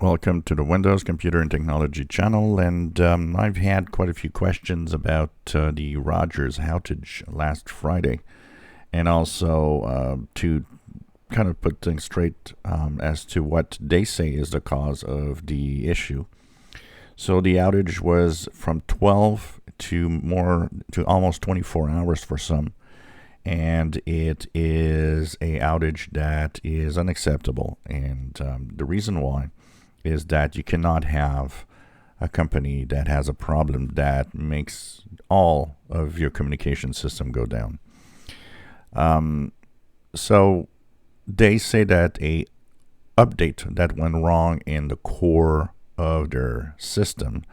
Welcome to the Windows Computer and Technology channel, and I've had quite a few questions about the Rogers outage last Friday, and also to kind of put things straight as to what they say is the cause of the issue. So the outage was from 12 to almost 24 hours for some, and it is a outage that is unacceptable, and the reason why is that you cannot have a company that has a problem that makes all of your communication system go down. So they say that a update that went wrong in the core of their system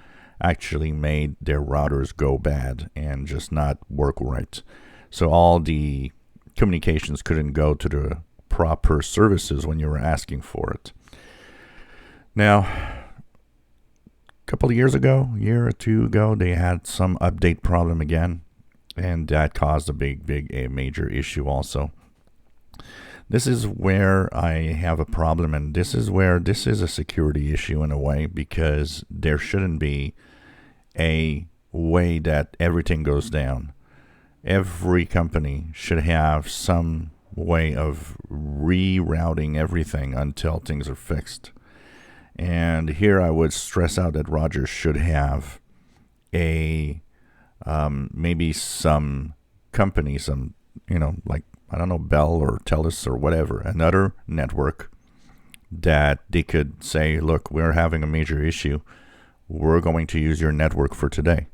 actually made their routers go bad and just not work right. So all the communications couldn't go to the proper services when you were asking for it. Now, a couple of years ago, a year or two ago, they had some update problem again, and that caused a major issue also. This is where I have a problem, and this is where this is a security issue in a way, because there shouldn't be a way that everything goes down. Every company should have some way of rerouting everything until things are fixed. And here I would stress out that Rogers should have a maybe some company, some, like, I don't know, Bell or Telus or whatever, another network that they could say, look, we're having a major issue. We're going to use your network for today.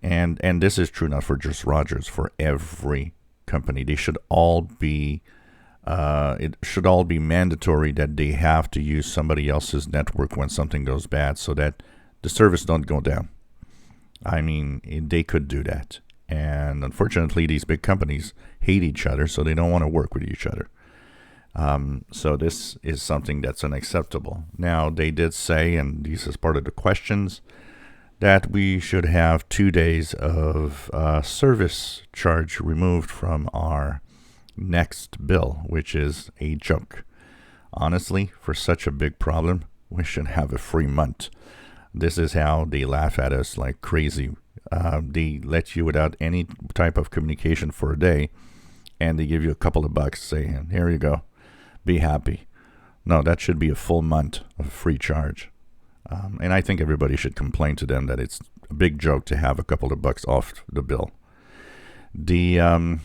And this is true not for just Rogers, for every company. They should all be it should all be mandatory that they have to use somebody else's network when something goes bad, so that the service don't go down. I mean, they could do that. And unfortunately, these big companies hate each other, so they don't want to work with each other. So this is something that's unacceptable. Now, they did say, and this is part of the questions, that we should have 2 days of service charge removed from our next bill, which is a joke. Honestly, for such a big problem, we should have a free month. This is how they laugh at us like crazy. They let you without any type of communication for a day, and they give you a couple of bucks, saying, here you go, be happy. No, that should be a full month of free charge. And I think everybody should complain to them that it's a big joke to have a couple of bucks off the bill. The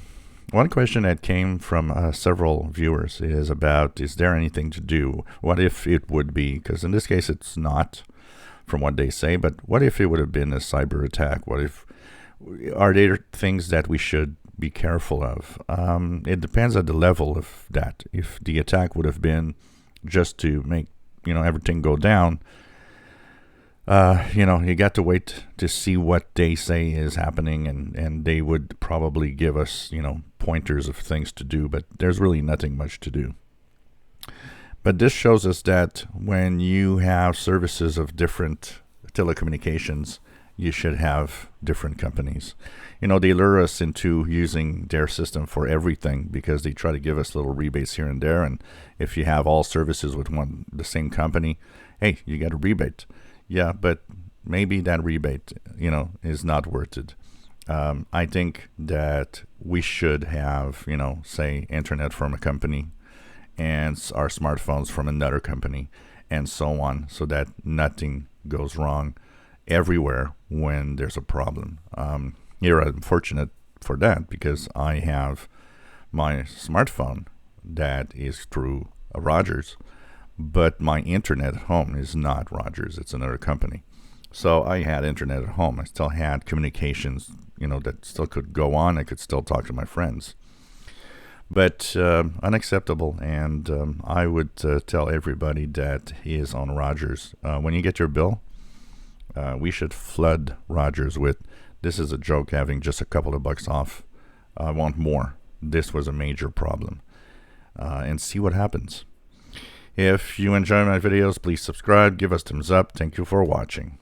one question that came from several viewers is about, is there anything to do? What if it would be, because in this case it's not, from what they say, but what if it would have been a cyber attack? What if, are there things that we should be careful of? It depends on the level of that. If the attack would have been just to make, everything go down, you got to wait to see what they say is happening, and they would probably give us, pointers of things to do, but there's really nothing much to do. But this shows us that when you have services of different telecommunications, you should have different companies. They lure us into using their system for everything because they try to give us little rebates here and there. And if you have all services with the same company, hey, you get a rebate. Yeah, but maybe that rebate, is not worth it. I think that we should have, say, internet from a company and our smartphones from another company and so on, so that nothing goes wrong everywhere when there's a problem. Here I'm fortunate for that because I have my smartphone that is through Rogers, but my internet at home is not Rogers, it's another company. So I had internet at home. I still had communications, that still could go on. I could still talk to my friends. But unacceptable, and I would tell everybody that is on Rogers, when you get your bill, we should flood Rogers with, this is a joke having just a couple of bucks off. I want more. This was a major problem. And see what happens. If you enjoy my videos, please subscribe, give us thumbs up. Thank you for watching.